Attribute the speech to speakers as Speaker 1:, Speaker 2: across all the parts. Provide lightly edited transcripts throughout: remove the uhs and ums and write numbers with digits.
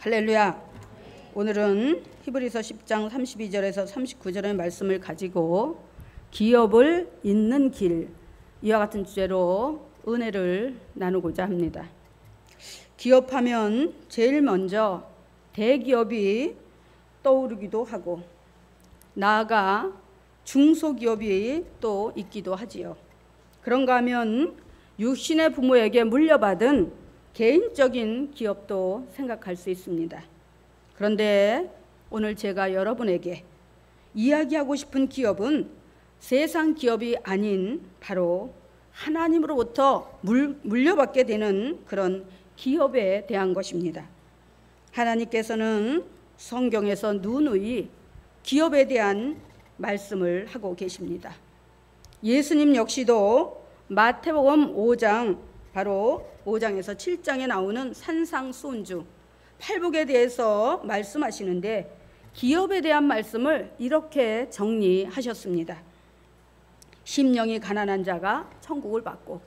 Speaker 1: 할렐루야. 오늘은 히브리서 10장 32절에서 39절의 말씀을 가지고 기업을 잇는 길, 이와 같은 주제로 은혜를 나누고자 합니다. 기업하면 제일 먼저 대기업이 떠오르기도 하고 나아가 중소기업이 또 있기도 하지요. 그런가 하면 육신의 부모에게 물려받은 개인적인 기업도 생각할 수 있습니다. 그런데 오늘 제가 여러분에게 이야기하고 싶은 기업은 세상 기업이 아닌 바로 하나님으로부터 물려받게 되는 그런 기업에 대한 것입니다. 하나님께서는 성경에서 누누이 기업에 대한 말씀을 하고 계십니다. 예수님 역시도 마태복음 5장, 바로 5장에서 7장에 나오는 산상수훈주 팔복에 대해서 말씀하시는데 기업에 대한 말씀을 이렇게 정리하셨습니다. 심령이 가난한 자가 천국을 받고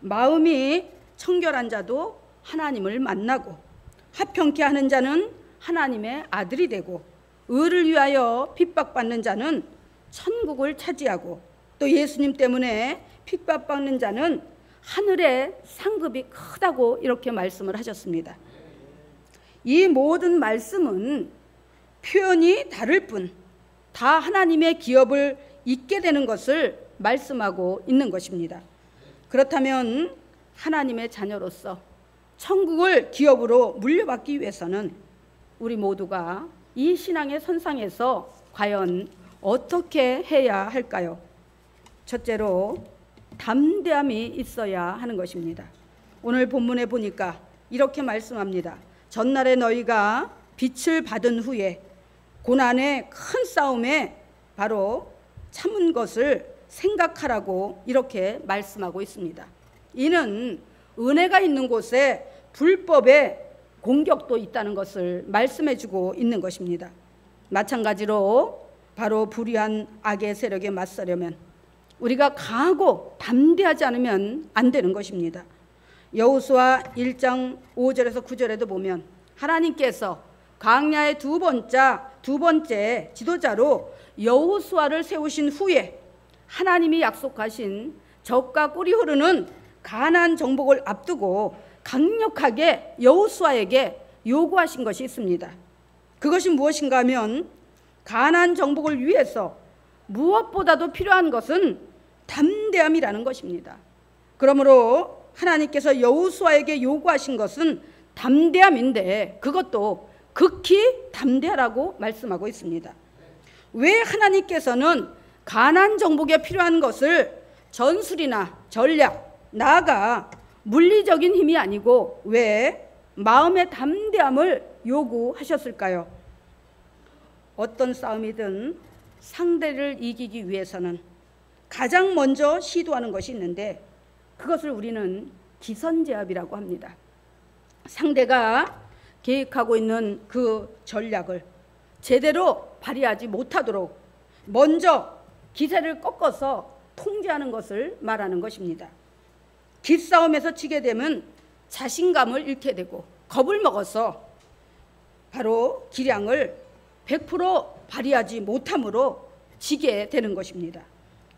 Speaker 1: 마음이 청결한 자도 하나님을 만나고 화평케 하는 자는 하나님의 아들이 되고 의를 위하여 핍박받는 자는 천국을 차지하고 또 예수님 때문에 핍박받는 자는 하늘의 상급이 크다고 이렇게 말씀을 하셨습니다. 이 모든 말씀은 표현이 다를 뿐 다 하나님의 기업을 잇게 되는 것을 말씀하고 있는 것입니다. 그렇다면 하나님의 자녀로서 천국을 기업으로 물려받기 위해서는 우리 모두가 이 신앙의 선상에서 과연 어떻게 해야 할까요? 첫째로 담대함이 있어야 하는 것입니다. 오늘 본문에 보니까 이렇게 말씀합니다. 전날에 너희가 빛을 받은 후에 고난의 큰 싸움에 바로 참은 것을 생각하라고 이렇게 말씀하고 있습니다. 이는 은혜가 있는 곳에 불법의 공격도 있다는 것을 말씀해주고 있는 것입니다. 마찬가지로 바로 불의한 악의 세력에 맞서려면 우리가 강하고 담대하지 않으면 안 되는 것입니다. 여호수아 1장 5절에서 9절에도 보면 하나님께서 광야의 두 번째 지도자로 여호수아를 세우신 후에 하나님이 약속하신 젖과 꿀이 흐르는 가나안 정복을 앞두고 강력하게 여호수아에게 요구하신 것이 있습니다. 그것이 무엇인가 하면 가나안 정복을 위해서 무엇보다도 필요한 것은 담대함이라는 것입니다. 그러므로 하나님께서 여호수아에게 요구하신 것은 담대함인데 그것도 극히 담대하라고 말씀하고 있습니다. 왜 하나님께서는 가나안 정복에 필요한 것을 전술이나 전략, 나아가 물리적인 힘이 아니고 왜 마음의 담대함을 요구하셨을까요? 어떤 싸움이든 상대를 이기기 위해서는 가장 먼저 시도하는 것이 있는데 그것을 우리는 기선제압이라고 합니다. 상대가 계획하고 있는 그 전략을 제대로 발휘하지 못하도록 먼저 기세를 꺾어서 통제하는 것을 말하는 것입니다. 기싸움에서 지게 되면 자신감을 잃게 되고 겁을 먹어서 바로 기량을 100% 발휘하지 못함으로 지게 되는 것입니다.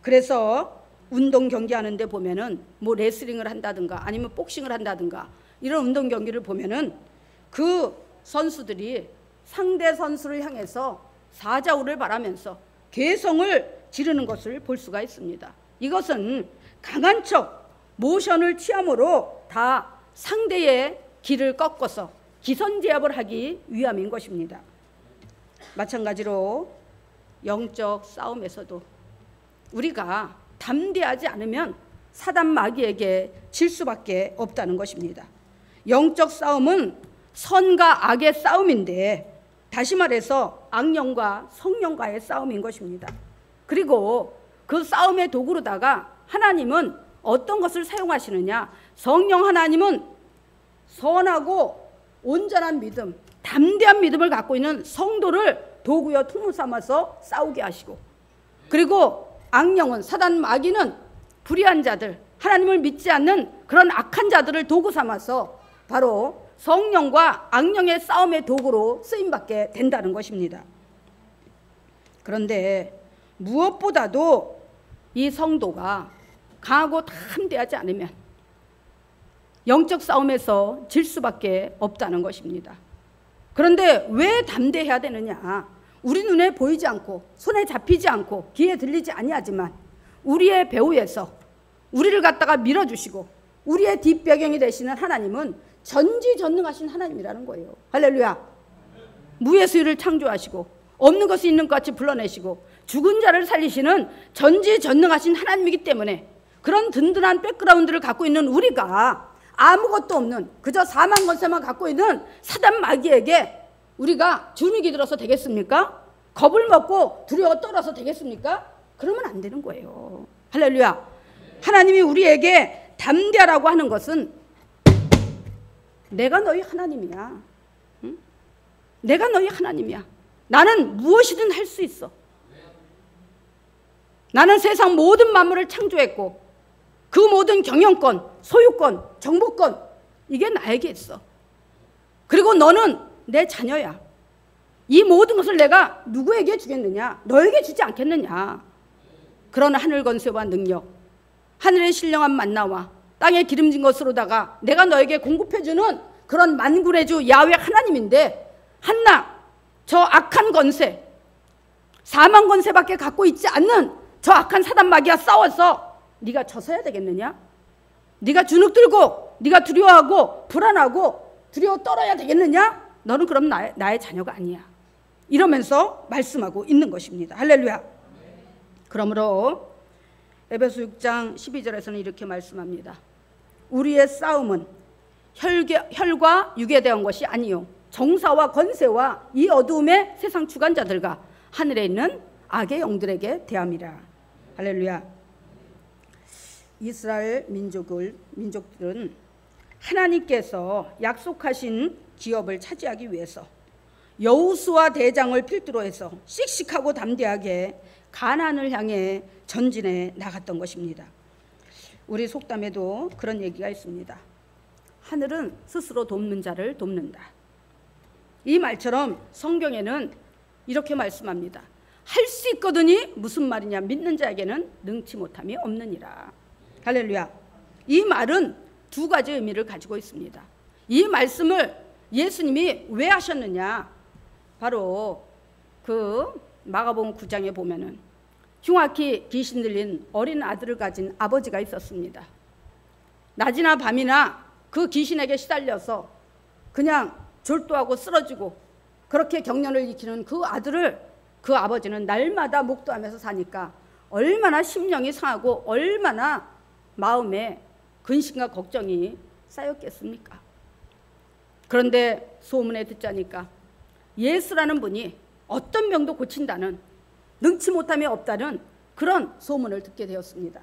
Speaker 1: 그래서 운동 경기하는 데 보면은 뭐 레슬링을 한다든가 아니면 복싱을 한다든가 이런 운동 경기를 보면은 그 선수들이 상대 선수를 향해서 사자우를 바라면서 괴성을 지르는 것을 볼 수가 있습니다. 이것은 강한 척 모션을 취함으로 다 상대의 길을 꺾어서 기선제압을 하기 위함인 것입니다. 마찬가지로 영적 싸움에서도 우리가 담대하지 않으면 사단 마귀에게 질 수밖에 없다는 것입니다. 영적 싸움은 선과 악의 싸움인데 다시 말해서 악령과 성령과의 싸움인 것입니다. 그리고 그 싸움의 도구로다가 하나님은 어떤 것을 사용하시느냐? 성령 하나님은 선하고 온전한 믿음, 담대한 믿음을 갖고 있는 성도를 도구여 통로 삼아서 싸우게 하시고, 그리고 악령은 사단 마귀는 불의한 자들, 하나님을 믿지 않는 그런 악한 자들을 도구 삼아서 바로 성령과 악령의 싸움의 도구로 쓰임받게 된다는 것입니다. 그런데 무엇보다도 이 성도가 강하고 담대하지 않으면 영적 싸움에서 질 수밖에 없다는 것입니다. 그런데 왜 담대해야 되느냐? 우리 눈에 보이지 않고 손에 잡히지 않고 귀에 들리지 아니하지만 우리의 배후에서 우리를 갖다가 밀어주시고 우리의 뒷배경이 되시는 하나님은 전지전능하신 하나님이라는 거예요. 할렐루야. 무의 수를 창조하시고 없는 것이 있는 것 같이 불러내시고 죽은 자를 살리시는 전지전능하신 하나님이기 때문에 그런 든든한 백그라운드를 갖고 있는 우리가 아무것도 없는 그저 사망 권세만 갖고 있는 사단 마귀에게 우리가 주눅이 들어서 되겠습니까? 겁을 먹고 두려워 떨어서 되겠습니까? 그러면 안 되는 거예요. 할렐루야. 하나님이 우리에게 담대하라고 하는 것은 내가 너희 하나님이야. 응? 내가 너희 하나님이야. 나는 무엇이든 할 수 있어. 나는 세상 모든 만물을 창조했고 그 모든 경영권, 소유권, 정보권 이게 나에게 있어. 그리고 너는 내 자녀야. 이 모든 것을 내가 누구에게 주겠느냐? 너에게 주지 않겠느냐? 그런 하늘 권세와 능력, 하늘의 신령한 만나와 땅에 기름진 것으로다가 내가 너에게 공급해주는 그런 만군의 주 야훼 하나님인데 한나 저 악한 권세, 사망 권세밖에 갖고 있지 않는 저 악한 사단 마귀와 싸워서 네가 져서야 되겠느냐? 네가 주눅 들고 네가 두려워하고 불안하고 두려워 떨어야 되겠느냐? 너는 그럼 나의 자녀가 아니야. 이러면서 말씀하고 있는 것입니다. 할렐루야. 그러므로 에베소 6장 12절에서는 이렇게 말씀합니다. 우리의 싸움은 혈과 육에 대한 것이 아니요 정사와 권세와 이 어두움의 세상 주관자들과 하늘에 있는 악의 영들에게 대함이라. 할렐루야. 이스라엘 민족들은 하나님께서 약속하신 기업을 차지하기 위해서 여호수아 대장을 필두로 해서 씩씩하고 담대하게 가나안을 향해 전진해 나갔던 것입니다. 우리 속담에도 그런 얘기가 있습니다. 하늘은 스스로 돕는 자를 돕는다. 이 말처럼 성경에는 이렇게 말씀합니다. 할 수 있거든이 무슨 말이냐? 믿는 자에게는 능치 못함이 없느니라. 할렐루야. 이 말은 두 가지 의미를 가지고 있습니다. 이 말씀을 예수님이 왜 하셨느냐? 바로 그 마가복음 9장에 보면은 흉악히 귀신 들린 어린 아들을 가진 아버지가 있었습니다. 낮이나 밤이나 그 귀신에게 시달려서 그냥 졸도하고 쓰러지고 그렇게 경련을 일으키는 그 아들을 그 아버지는 날마다 목도하면서 사니까 얼마나 심령이 상하고 얼마나 마음에 근심과 걱정이 쌓였겠습니까? 그런데 소문에 듣자니까 예수라는 분이 어떤 병도 고친다는 능치 못함이 없다는 그런 소문을 듣게 되었습니다.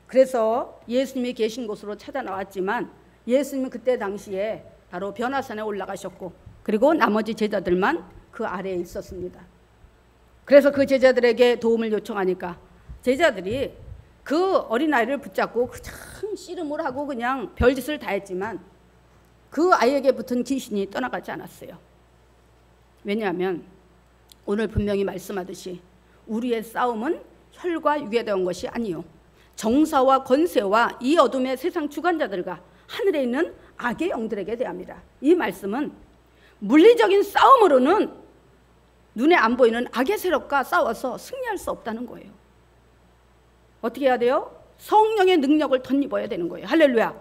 Speaker 1: 그래서 예수님이 계신 곳으로 찾아 나왔지만 예수님은 그때 당시에 바로 변화산에 올라가셨고 그리고 나머지 제자들만 그 아래에 있었습니다. 그래서 그 제자들에게 도움을 요청하니까 제자들이 그 어린아이를 붙잡고 그냥 씨름을 하고 그냥 별짓을 다 했지만 그 아이에게 붙은 귀신이 떠나가지 않았어요. 왜냐하면 오늘 분명히 말씀하듯이 우리의 싸움은 혈과 육에 대한 것이 아니요 정사와 권세와 이 어둠의 세상 주관자들과 하늘에 있는 악의 영들에게 대합니다. 이 말씀은 물리적인 싸움으로는 눈에 안 보이는 악의 세력과 싸워서 승리할 수 없다는 거예요. 어떻게 해야 돼요? 성령의 능력을 덧입어야 되는 거예요. 할렐루야.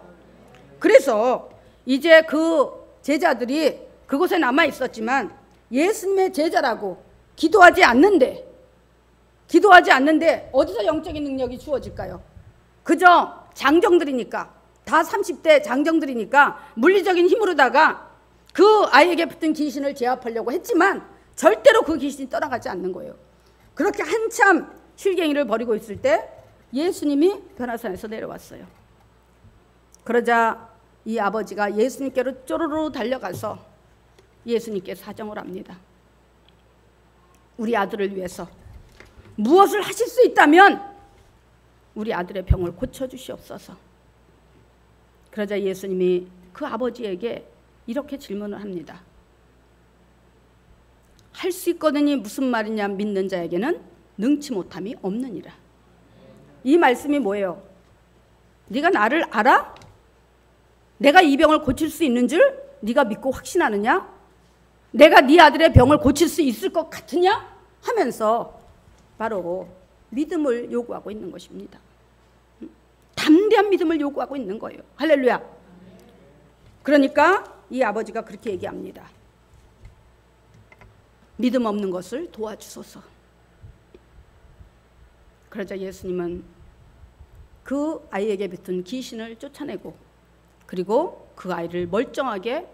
Speaker 1: 그래서 이제 그 제자들이 그곳에 남아 있었지만 예수님의 제자라고 기도하지 않는데 어디서 영적인 능력이 주어질까요? 그저 장정들이니까 다 30대 장정들이니까 물리적인 힘으로다가 그 아이에게 붙은 귀신을 제압하려고 했지만 절대로 그 귀신이 떠나가지 않는 거예요. 그렇게 한참 실갱이를 벌이고 있을 때 예수님이 변화산에서 내려왔어요. 그러자 이 아버지가 예수님께로 쪼르르 달려가서 예수님께 사정을 합니다. 우리 아들을 위해서 무엇을 하실 수 있다면 우리 아들의 병을 고쳐주시옵소서. 그러자 예수님이 그 아버지에게 이렇게 질문을 합니다. 할 수 있거든이 무슨 말이냐? 믿는 자에게는 능치 못함이 없느니라. 이 말씀이 뭐예요? 네가 나를 알아? 내가 이 병을 고칠 수 있는 줄 네가 믿고 확신하느냐? 내가 네 아들의 병을 고칠 수 있을 것 같으냐? 하면서 바로 믿음을 요구하고 있는 것입니다. 담대한 믿음을 요구하고 있는 거예요. 할렐루야. 그러니까 이 아버지가 그렇게 얘기합니다. 믿음 없는 것을 도와주소서. 그러자 예수님은 그 아이에게 붙은 귀신을 쫓아내고 그리고 그 아이를 멀쩡하게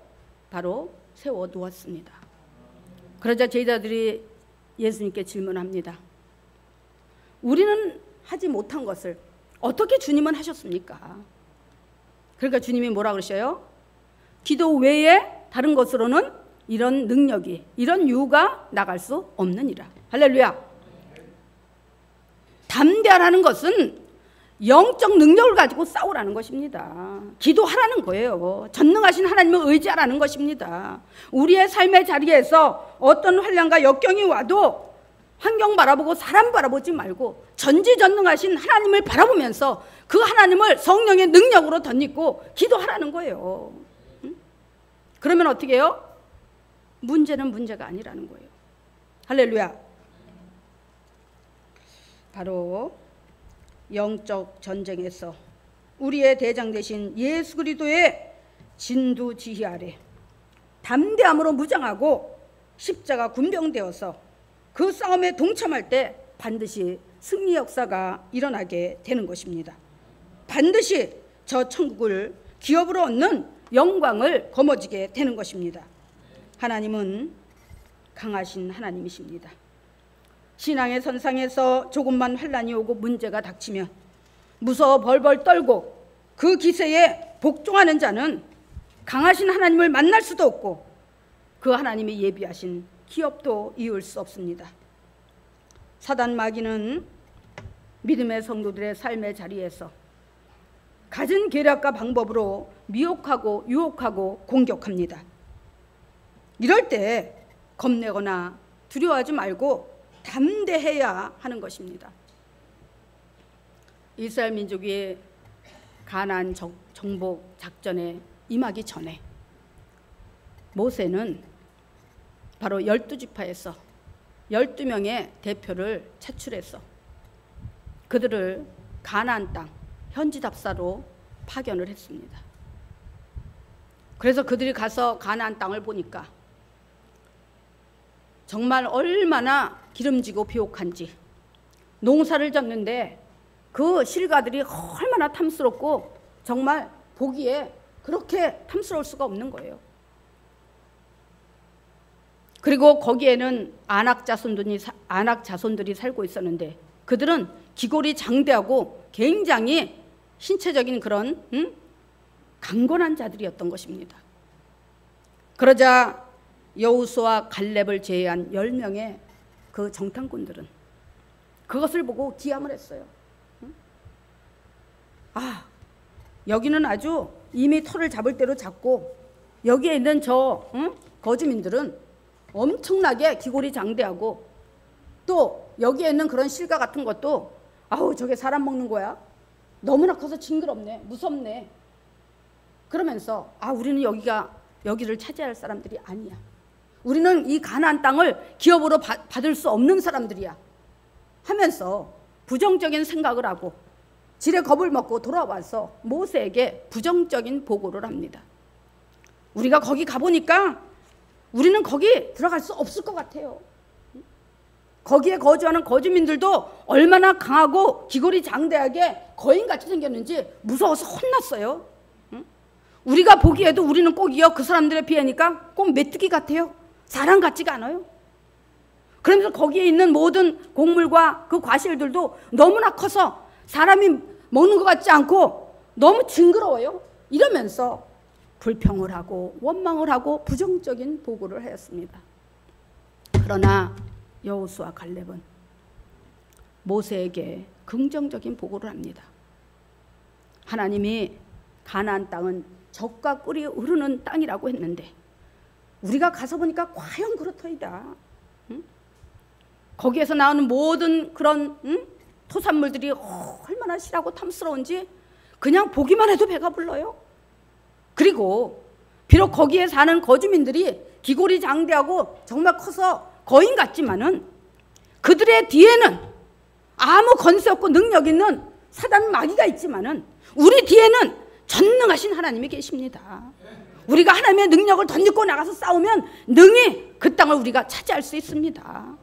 Speaker 1: 바로 세워 놓았습니다. 그러자 제자들이 예수님께 질문합니다. 우리는 하지 못한 것을 어떻게 주님은 하셨습니까? 그러니까 주님이 뭐라 그러셔요? 기도 외에 다른 것으로는 이런 능력이, 이런 유가 나갈 수 없느니라. 할렐루야. 담대하라는 것은 영적 능력을 가지고 싸우라는 것입니다. 기도하라는 거예요. 전능하신 하나님을 의지하라는 것입니다. 우리의 삶의 자리에서 어떤 환난과 역경이 와도 환경 바라보고 사람 바라보지 말고 전지전능하신 하나님을 바라보면서 그 하나님을 성령의 능력으로 덧입고 기도하라는 거예요. 그러면 어떻게 해요? 문제는 문제가 아니라는 거예요. 할렐루야. 바로 영적 전쟁에서 우리의 대장 되신 예수 그리스도의 진두지휘 아래 담대함으로 무장하고 십자가 군병되어서 그 싸움에 동참할 때 반드시 승리 역사가 일어나게 되는 것입니다. 반드시 저 천국을 기업으로 얻는 영광을 거머쥐게 되는 것입니다. 하나님은 강하신 하나님이십니다. 신앙의 선상에서 조금만 환난이 오고 문제가 닥치면 무서워 벌벌 떨고 그 기세에 복종하는 자는 강하신 하나님을 만날 수도 없고 그 하나님이 예비하신 기업도 이을 수 없습니다. 사단 마귀는 믿음의 성도들의 삶의 자리에서 갖은 계략과 방법으로 미혹하고 유혹하고 공격합니다. 이럴 때 겁내거나 두려워하지 말고 담대해야 하는 것입니다. 이스라엘 민족이 가나안 정복 작전에 임하기 전에 모세는 바로 12지파에서 12명의 대표를 차출해서 그들을 가나안 땅 현지 답사로 파견을 했습니다. 그래서 그들이 가서 가나안 땅을 보니까 정말 얼마나 기름지고 비옥한지, 농사를 졌는데 그 실가들이 얼마나 탐스럽고 정말 보기에 그렇게 탐스러울 수가 없는 거예요. 그리고 거기에는 아낙 자손들이 살고 있었는데 그들은 기골이 장대하고 굉장히 신체적인 그런 강건한 자들이었던 것입니다. 그러자 여호수아와 갈렙을 제외한 10명의 그 정탐꾼들은 그것을 보고 기함을 했어요. 아, 여기는 아주 이미 털을 잡을 대로 잡고 여기에 있는 저 거주민들은 엄청나게 기골이 장대하고 또 여기에 있는 그런 실가 같은 것도 아우 저게 사람 먹는 거야? 너무나 커서 징그럽네, 무섭네. 그러면서 아 우리는 여기를 차지할 사람들이 아니야. 우리는 이 가나안 땅을 기업으로 받을 수 없는 사람들이야 하면서 부정적인 생각을 하고 지레 겁을 먹고 돌아와서 모세에게 부정적인 보고를 합니다. 우리가 거기 가보니까 우리는 거기 들어갈 수 없을 것 같아요. 거기에 거주하는 거주민들도 얼마나 강하고 기골이 장대하게 거인같이 생겼는지 무서워서 혼났어요. 우리가 보기에도 우리는 꼭이요 그 사람들에 비하니까 꼭 메뚜기 같아요. 사람 같지가 않아요. 그러면서 거기에 있는 모든 곡물과 그 과실들도 너무나 커서 사람이 먹는 것 같지 않고 너무 징그러워요. 이러면서 불평을 하고 원망을 하고 부정적인 보고를 하였습니다. 그러나 여호수아 갈렙은 모세에게 긍정적인 보고를 합니다. 하나님이 가나안 땅은 젖과 꿀이 흐르는 땅이라고 했는데 우리가 가서 보니까 과연 그렇더이다. 응? 거기에서 나오는 모든 그런 토산물들이 얼마나 실하고 탐스러운지 그냥 보기만 해도 배가 불러요. 그리고 비록 거기에 사는 거주민들이 기골이 장대하고 정말 커서 거인 같지만은 그들의 뒤에는 아무 건세 없고 능력 있는 사단 마귀가 있지만은 우리 뒤에는 전능하신 하나님이 계십니다. 우리가 하나님의 능력을 던지고 나가서 싸우면 능히 그 땅을 우리가 차지할 수 있습니다.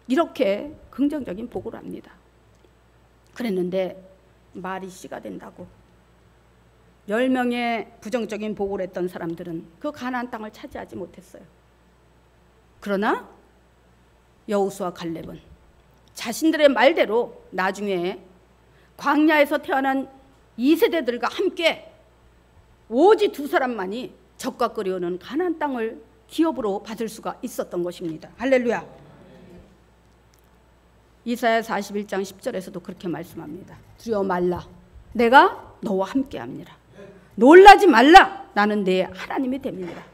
Speaker 1: 이렇게 긍정적인 보고를 합니다. 그랬는데 말이 씨가 된다고 10명의 부정적인 보고를 했던 사람들은 그 가나안 땅을 차지하지 못했어요. 그러나 여호수아 갈렙은 자신들의 말대로 나중에 광야에서 태어난 2세대들과 함께 오직 2사람만이 젖과 꿀이 흐르는 가나안 땅을 기업으로 받을 수가 있었던 것입니다. 할렐루야. 이사야 41장 10절에서도 그렇게 말씀합니다. 두려워 말라, 내가 너와 함께합니다. 놀라지 말라, 나는 내 하나님이 됩니다.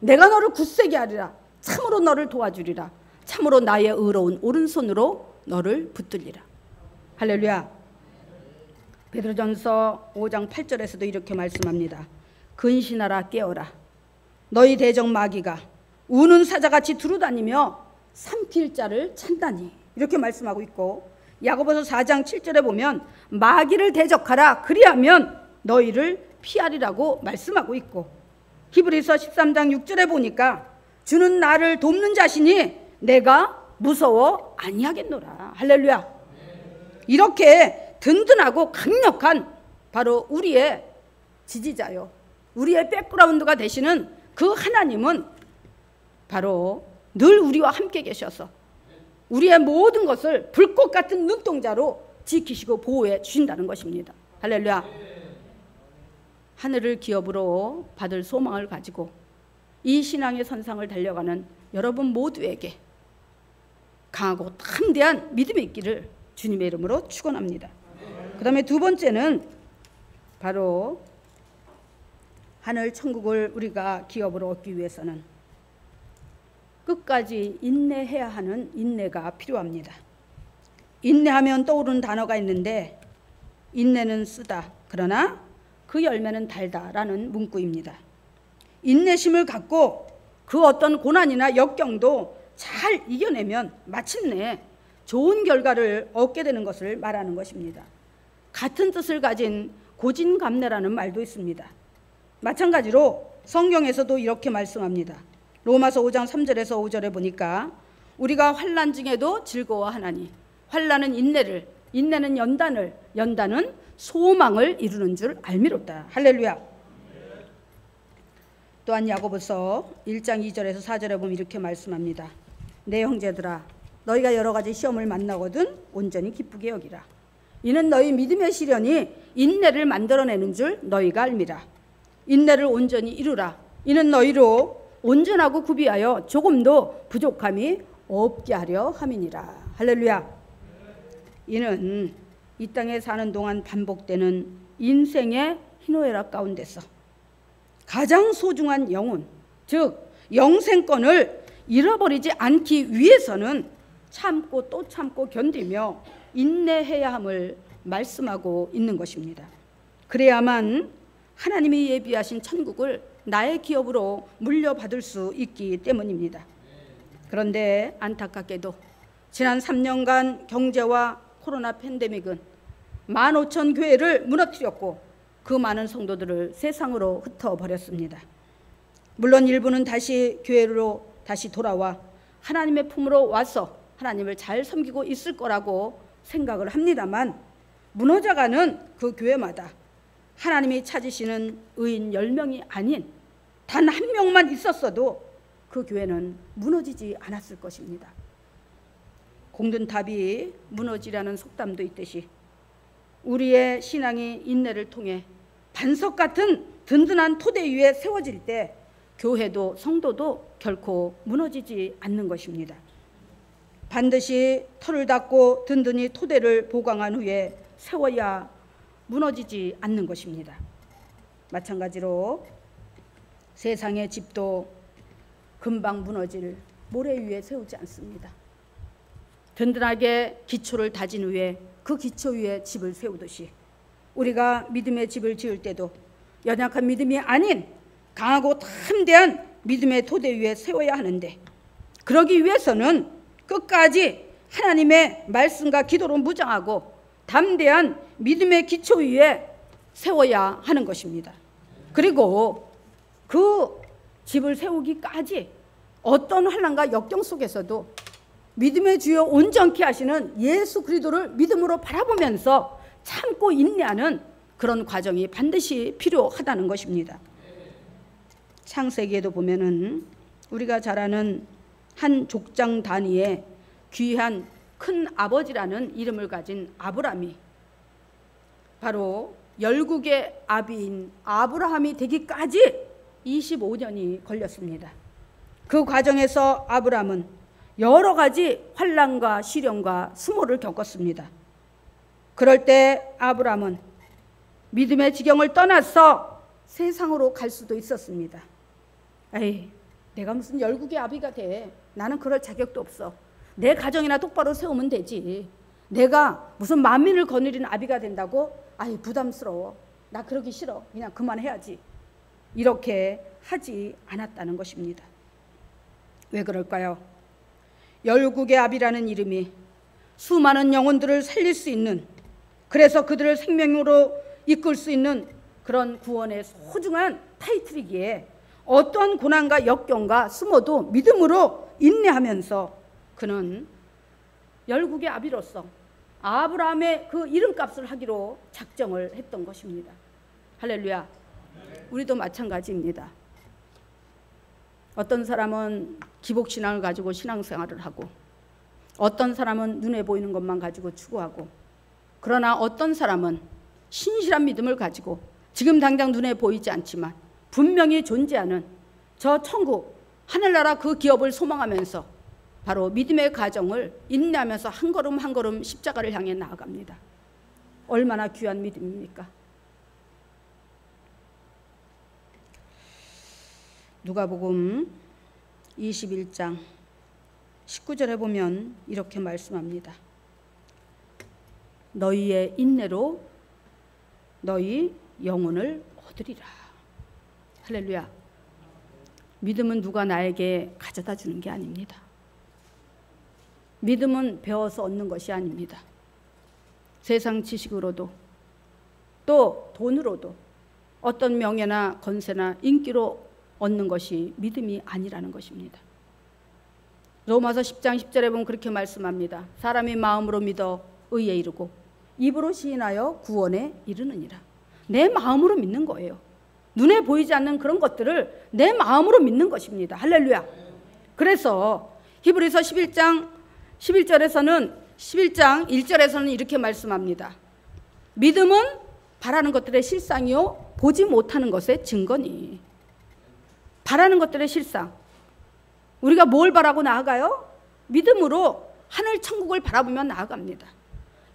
Speaker 1: 내가 너를 굳세게 하리라. 참으로 너를 도와주리라. 참으로 나의 의로운 오른손으로 너를 붙들리라. 할렐루야. 베드로전서 5장 8절에서도 이렇게 말씀합니다. 근신하라, 깨어라. 너희 대적 마귀가 우는 사자같이 두루다니며 삼킬 자를 찾다니, 이렇게 말씀하고 있고, 야고보서 4장 7절에 보면 마귀를 대적하라, 그리하면 너희를 피하리라고 말씀하고 있고, 히브리서 13장 6절에 보니까 주는 나를 돕는 자신이 내가 무서워 아니하겠노라. 할렐루야. 이렇게 든든하고 강력한 바로 우리의 지지자요, 우리의 백그라운드가 되시는 그 하나님은 바로 늘 우리와 함께 계셔서 우리의 모든 것을 불꽃 같은 눈동자로 지키시고 보호해 주신다는 것입니다. 할렐루야. 하늘을 기업으로 받을 소망을 가지고 이 신앙의 선상을 달려가는 여러분 모두에게 강하고 담대한 믿음이 있기를 주님의 이름으로 축원합니다. 그 다음에 두 번째는 바로 하늘 천국을 우리가 기업으로 얻기 위해서는 끝까지 인내해야 하는 인내가 필요합니다. 인내하면 떠오르는 단어가 있는데, 인내는 쓰다, 그러나 그 열매는 달다라는 문구입니다. 인내심을 갖고 그 어떤 고난이나 역경도 잘 이겨내면 마침내 좋은 결과를 얻게 되는 것을 말하는 것입니다. 같은 뜻을 가진 고진감래라는 말도 있습니다. 마찬가지로 성경에서도 이렇게 말씀합니다. 로마서 5장 3절에서 5절에 보니까 우리가 환난 중에도 즐거워하나니 환난은 인내를, 인내는 연단을, 연단은 소망을 이루는 줄 알미로다. 할렐루야. 또한 야고보서 1장 2절에서 4절에 보면 이렇게 말씀합니다. 내 형제들아, 너희가 여러 가지 시험을 만나거든 온전히 기쁘게 여기라. 이는 너희 믿음의 시련이 인내를 만들어내는 줄 너희가 알미라. 인내를 온전히 이루라. 이는 너희로 온전하고 구비하여 조금도 부족함이 없게 하려 함이니라. 할렐루야. 이는 이 땅에 사는 동안 반복되는 인생의 희노애락 가운데서 가장 소중한 영혼, 즉 영생권을 잃어버리지 않기 위해서는 참고 또 참고 견디며 인내해야 함을 말씀하고 있는 것입니다. 그래야만 하나님이 예비하신 천국을 나의 기업으로 물려받을 수 있기 때문입니다. 그런데 안타깝게도 지난 3년간 경제와 코로나 팬데믹은 15,000 교회를 무너뜨렸고 그 많은 성도들을 세상으로 흩어버렸습니다. 물론 일부는 다시 교회로 다시 돌아와 하나님의 품으로 와서 하나님을 잘 섬기고 있을 거라고 생각을 합니다만, 무너져가는 그 교회마다 하나님이 찾으시는 의인 10명이 아닌 단 한 명만 있었어도 그 교회는 무너지지 않았을 것입니다. 공든탑이 무너지라는 속담도 있듯이 우리의 신앙이 인내를 통해 반석 같은 든든한 토대 위에 세워질 때 교회도 성도도 결코 무너지지 않는 것입니다. 반드시 터를 닦고 든든히 토대를 보강한 후에 세워야 무너지지 않는 것입니다. 마찬가지로 세상의 집도 금방 무너질 모래 위에 세우지 않습니다. 든든하게 기초를 다진 후에 그 기초 위에 집을 세우듯이 우리가 믿음의 집을 지을 때도 연약한 믿음이 아닌 강하고 담대한 믿음의 토대 위에 세워야 하는데, 그러기 위해서는 끝까지 하나님의 말씀과 기도로 무장하고 담대한 믿음의 기초 위에 세워야 하는 것입니다. 그리고 그 집을 세우기까지 어떤 환난과 역경 속에서도 믿음의 주여 온전케 하시는 예수 그리스도를 믿음으로 바라보면서 참고 인내하는 그런 과정이 반드시 필요하다는 것입니다. 창세기에도 보면은 우리가 잘 아는 한 족장 단위의 귀한 큰 아버지라는 이름을 가진 아브라함이 바로 열국의 아비인 아브라함이 되기까지 25년이 걸렸습니다. 그 과정에서 아브라함은 여러 가지 환난과 시련과 수모를 겪었습니다. 그럴 때 아브라함은 믿음의 지경을 떠나서 세상으로 갈 수도 있었습니다. 에이, 내가 무슨 열국의 아비가 돼. 나는 그럴 자격도 없어. 내 가정이나 똑바로 세우면 되지. 내가 무슨 만민을 거느리는 아비가 된다고? 아이, 부담스러워. 나 그러기 싫어. 그냥 그만해야지. 이렇게 하지 않았다는 것입니다. 왜 그럴까요? 열국의 아비라는 이름이 수많은 영혼들을 살릴 수 있는, 그래서 그들을 생명으로 이끌 수 있는 그런 구원의 소중한 타이틀이기에 어떠한 고난과 역경과 수모도 믿음으로 인내하면서 그는 열국의 아비로서 아브라함의 그 이름값을 하기로 작정을 했던 것입니다. 할렐루야. 우리도 마찬가지입니다. 어떤 사람은 기복신앙을 가지고 신앙생활을 하고, 어떤 사람은 눈에 보이는 것만 가지고 추구하고, 그러나 어떤 사람은 신실한 믿음을 가지고 지금 당장 눈에 보이지 않지만 분명히 존재하는 저 천국 하늘나라 그 기업을 소망하면서 바로 믿음의 가정을 인내하면서 한 걸음 한 걸음 십자가를 향해 나아갑니다. 얼마나 귀한 믿음입니까? 누가복음 21장 19절에 보면 이렇게 말씀합니다. 너희의 인내로 너희 영혼을 얻으리라. 할렐루야. 믿음은 누가 나에게 가져다 주는 게 아닙니다. 믿음은 배워서 얻는 것이 아닙니다. 세상 지식으로도 또 돈으로도 어떤 명예나 권세나 인기로 얻는 것이 믿음이 아니라는 것입니다. 로마서 10장 10절에 보면 그렇게 말씀합니다. 사람이 마음으로 믿어 의에 이르고 입으로 시인하여 구원에 이르느니라. 내 마음으로 믿는 거예요. 눈에 보이지 않는 그런 것들을 내 마음으로 믿는 것입니다. 할렐루야. 그래서 히브리서 11장 11장 1절에서는 이렇게 말씀합니다. 믿음은 바라는 것들의 실상이요 보지 못하는 것의 증거니. 바라는 것들의 실상. 우리가 뭘 바라고 나아가요? 믿음으로 하늘 천국을 바라보며 나아갑니다.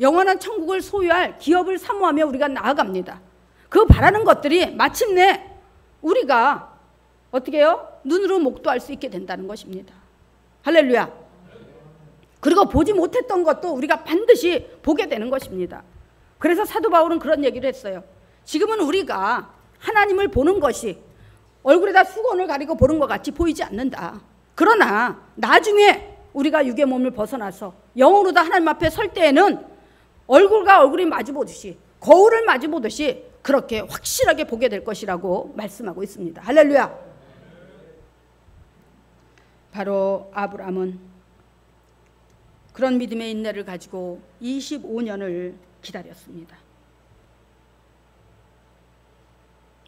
Speaker 1: 영원한 천국을 소유할 기업을 사모하며 우리가 나아갑니다. 그 바라는 것들이 마침내 우리가 어떻게 해요? 눈으로 목도할 수 있게 된다는 것입니다. 할렐루야. 그리고 보지 못했던 것도 우리가 반드시 보게 되는 것입니다. 그래서 사도 바울은 그런 얘기를 했어요. 지금은 우리가 하나님을 보는 것이 얼굴에다 수건을 가리고 보는 것 같이 보이지 않는다. 그러나 나중에 우리가 육의 몸을 벗어나서 영으로 다 하나님 앞에 설 때에는 얼굴과 얼굴이 마주보듯이, 거울을 마주보듯이 그렇게 확실하게 보게 될 것이라고 말씀하고 있습니다. 할렐루야. 바로 아브라함은 그런 믿음의 인내를 가지고 25년을 기다렸습니다.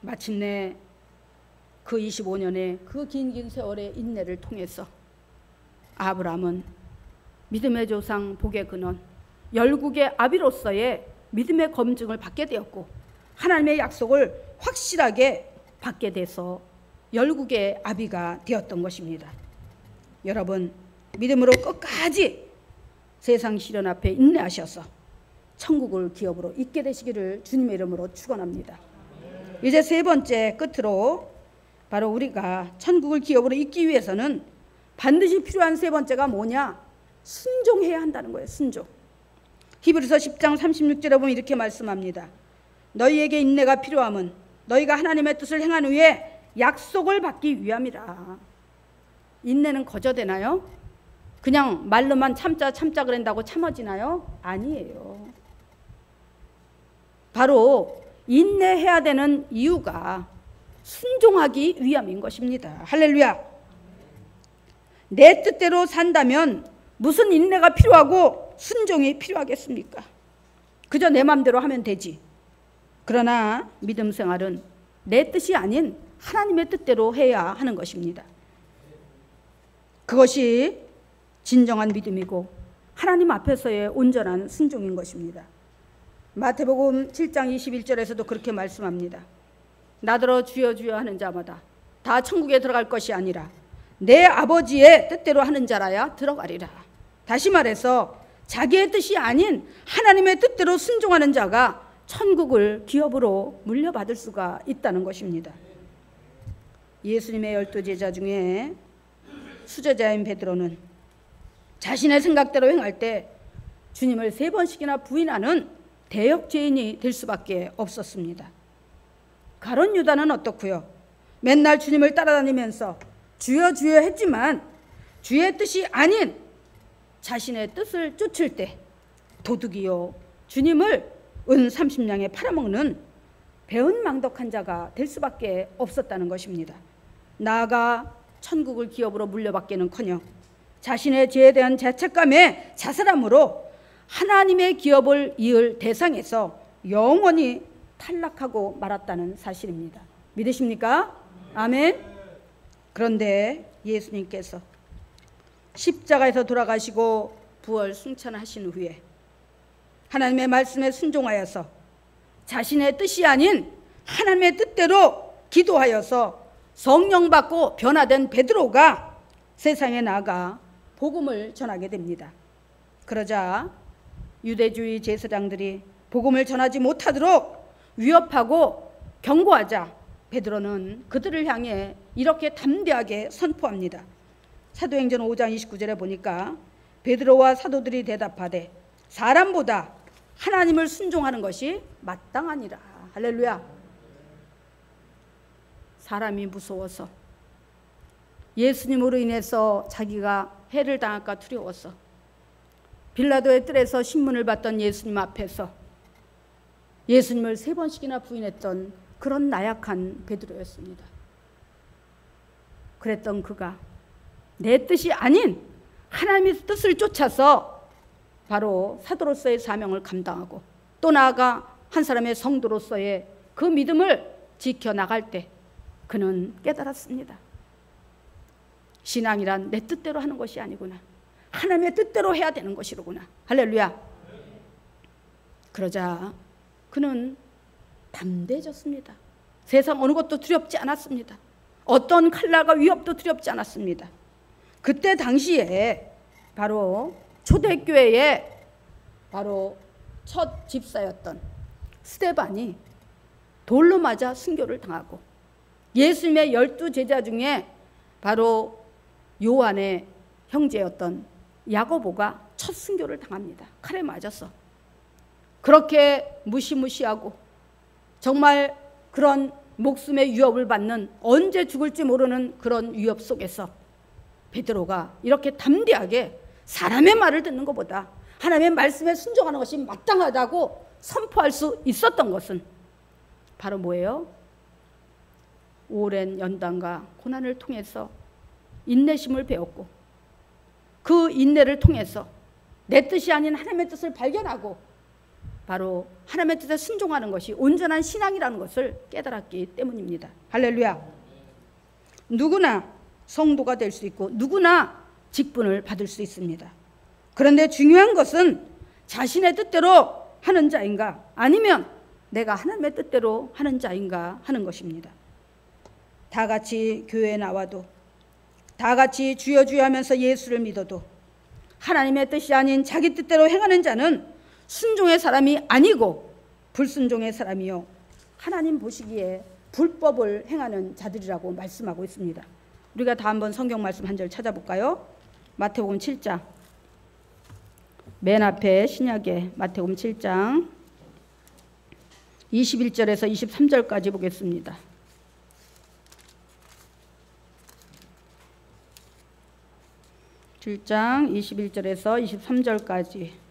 Speaker 1: 마침내 그 25년의 그 긴 세월의 인내를 통해서 아브라함은 믿음의 조상 복의 근원 열국의 아비로서의 믿음의 검증을 받게 되었고 하나님의 약속을 확실하게 받게 돼서 열국의 아비가 되었던 것입니다. 여러분, 믿음으로 끝까지 세상 시련 앞에 인내하셔서 천국을 기업으로 잊게 되시기를 주님의 이름으로 축원합니다. 이제 세 번째 끝으로 바로 우리가 천국을 기업으로 잇기 위해서는 반드시 필요한 세 번째가 뭐냐? 순종해야 한다는 거예요. 순종. 히브리서 10장 36절에 보면 이렇게 말씀합니다. 너희에게 인내가 필요함은 너희가 하나님의 뜻을 행한 후에 약속을 받기 위함이라. 인내는 거저되나요? 그냥 말로만 참자 그런다고 참아지나요? 아니에요. 바로 인내해야 되는 이유가 순종하기 위함인 것입니다. 할렐루야. 내 뜻대로 산다면 무슨 인내가 필요하고 순종이 필요하겠습니까? 그저 내 마음대로 하면 되지. 그러나 믿음 생활은 내 뜻이 아닌 하나님의 뜻대로 해야 하는 것입니다. 그것이 진정한 믿음이고 하나님 앞에서의 온전한 순종인 것입니다. 마태복음 7장 21절에서도 그렇게 말씀합니다. 나더러 주여 주여 하는 자마다 다 천국에 들어갈 것이 아니라 내 아버지의 뜻대로 하는 자라야 들어가리라. 다시 말해서 자기의 뜻이 아닌 하나님의 뜻대로 순종하는 자가 천국을 기업으로 물려받을 수가 있다는 것입니다. 예수님의 12제자 중에 수제자인 베드로는 자신의 생각대로 행할 때 주님을 3번씩이나 부인하는 대역죄인이 될 수밖에 없었습니다. 가룟 유다는 어떻고요? 맨날 주님을 따라다니면서 주여 주여 했지만 주의 뜻이 아닌 자신의 뜻을 쫓을 때 도둑이요 주님을 은 30냥에 팔아먹는 배은망덕한 자가 될 수밖에 없었다는 것입니다. 나아가 천국을 기업으로 물려받기는커녕 자신의 죄에 대한 죄책감에 자살함으로 하나님의 기업을 이을 대상에서 영원히 탈락하고 말았다는 사실입니다. 믿으십니까? 아멘. 그런데 예수님께서 십자가에서 돌아가시고 부활 승천하신 후에 하나님의 말씀에 순종하여서 자신의 뜻이 아닌 하나님의 뜻대로 기도하여서 성령 받고 변화된 베드로가 세상에 나가 복음을 전하게 됩니다. 그러자 유대주의 제사장들이 복음을 전하지 못하도록 위협하고 경고하자 베드로는 그들을 향해 이렇게 담대하게 선포합니다. 사도행전 5장 29절에 보니까 베드로와 사도들이 대답하되 사람보다 하나님을 순종하는 것이 마땅하니라. 할렐루야. 사람이 무서워서 예수님으로 인해서 자기가 해를 당할까 두려워서 빌라도의 뜰에서 신문을 받던 예수님 앞에서 예수님을 3번씩이나 부인했던 그런 나약한 베드로였습니다. 그랬던 그가 내 뜻이 아닌 하나님의 뜻을 쫓아서 바로 사도로서의 사명을 감당하고 또 나아가 한 사람의 성도로서의 그 믿음을 지켜나갈 때 그는 깨달았습니다. 신앙이란 내 뜻대로 하는 것이 아니구나. 하나님의 뜻대로 해야 되는 것이로구나. 할렐루야. 그러자 그는 담대해졌습니다. 세상 어느 것도 두렵지 않았습니다. 어떤 칼날과 위협도 두렵지 않았습니다. 그때 당시에 바로 초대교회의 바로 첫 집사였던 스데반이 돌로 맞아 순교를 당하고 예수님의 12제자 중에 바로 요한의 형제였던 야고보가 첫 순교를 당합니다. 칼에 맞아서. 그렇게 무시무시하고 정말 그런 목숨의 위협을 받는 언제 죽을지 모르는 그런 위협 속에서 베드로가 이렇게 담대하게 사람의 말을 듣는 것보다 하나님의 말씀에 순종하는 것이 마땅하다고 선포할 수 있었던 것은 바로 뭐예요? 오랜 연단과 고난을 통해서 인내심을 배웠고 그 인내를 통해서 내 뜻이 아닌 하나님의 뜻을 발견하고 바로 하나님의 뜻에 순종하는 것이 온전한 신앙이라는 것을 깨달았기 때문입니다. 할렐루야. 누구나 성도가 될 수 있고 누구나 직분을 받을 수 있습니다. 그런데 중요한 것은 자신의 뜻대로 하는 자인가 아니면 내가 하나님의 뜻대로 하는 자인가 하는 것입니다. 다 같이 교회에 나와도 다 같이 주여 주여 하면서 예수를 믿어도 하나님의 뜻이 아닌 자기 뜻대로 행하는 자는 순종의 사람이 아니고 불순종의 사람이요 하나님 보시기에 불법을 행하는 자들이라고 말씀하고 있습니다. 우리가 다 한번 성경 말씀 한 절 찾아볼까요? 마태복음 7장. 맨 앞에 신약의 마태복음 7장 21절에서 23절까지 보겠습니다. (7장) 21절에서 23절까지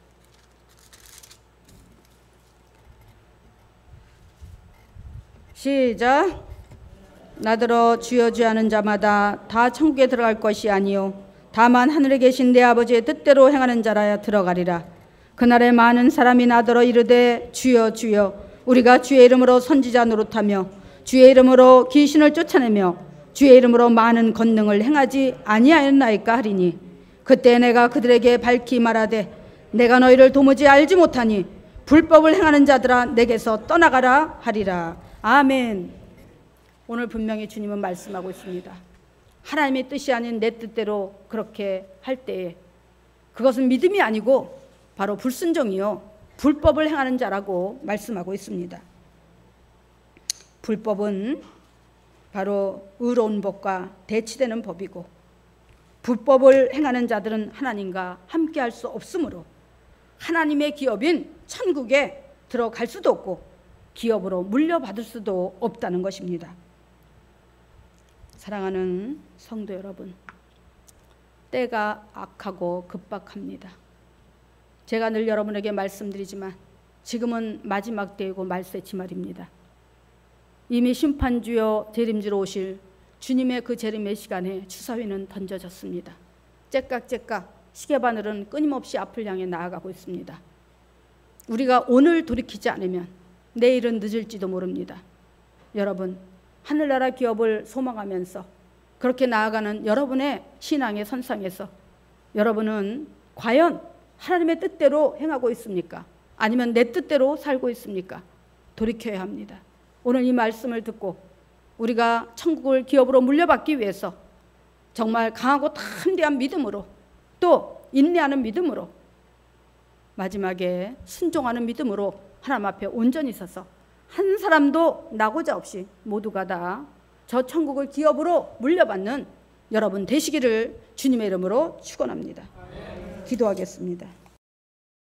Speaker 1: 시작. 나더러 주여 주여 하는 자마다 다 천국에 들어갈 것이 아니요 다만 하늘에 계신 내 아버지의 뜻대로 행하는 자라야 들어가리라. 그날에 많은 사람이 나더러 이르되 주여 주여 우리가 주의 이름으로 선지자 노릇하며 주의 이름으로 귀신을 쫓아내며 주의 이름으로 많은 권능을 행하지 아니하였나이까 하리니 그때 내가 그들에게 밝히 말하되 내가 너희를 도무지 알지 못하니 불법을 행하는 자들아 내게서 떠나가라 하리라. 아멘. 오늘 분명히 주님은 말씀하고 있습니다. 하나님의 뜻이 아닌 내 뜻대로 그렇게 할 때에 그것은 믿음이 아니고 바로 불순종이요 불법을 행하는 자라고 말씀하고 있습니다. 불법은 바로 의로운 법과 대치되는 법이고 불법을 행하는 자들은 하나님과 함께할 수 없으므로 하나님의 기업인 천국에 들어갈 수도 없고 기업으로 물려받을 수도 없다는 것입니다. 사랑하는 성도 여러분, 때가 악하고 급박합니다. 제가 늘 여러분에게 말씀드리지만 지금은 마지막 때이고 말세치 말입니다. 이미 심판주여 재림주로 오실 주님의 그 재림의 시간에 주사위는 던져졌습니다. 째깍째깍 시계바늘은 끊임없이 앞을 향해 나아가고 있습니다. 우리가 오늘 돌이키지 않으면 내일은 늦을지도 모릅니다. 여러분, 하늘나라 기업을 소망하면서 그렇게 나아가는 여러분의 신앙의 선상에서 여러분은 과연 하나님의 뜻대로 행하고 있습니까? 아니면 내 뜻대로 살고 있습니까? 돌이켜야 합니다. 오늘 이 말씀을 듣고 우리가 천국을 기업으로 물려받기 위해서 정말 강하고 담대한 믿음으로 또 인내하는 믿음으로 마지막에 순종하는 믿음으로 하나님 앞에 온전히 서서 한 사람도 나고자 없이 모두가 다 저 천국을 기업으로 물려받는 여러분 되시기를 주님의 이름으로 축원합니다. 기도하겠습니다.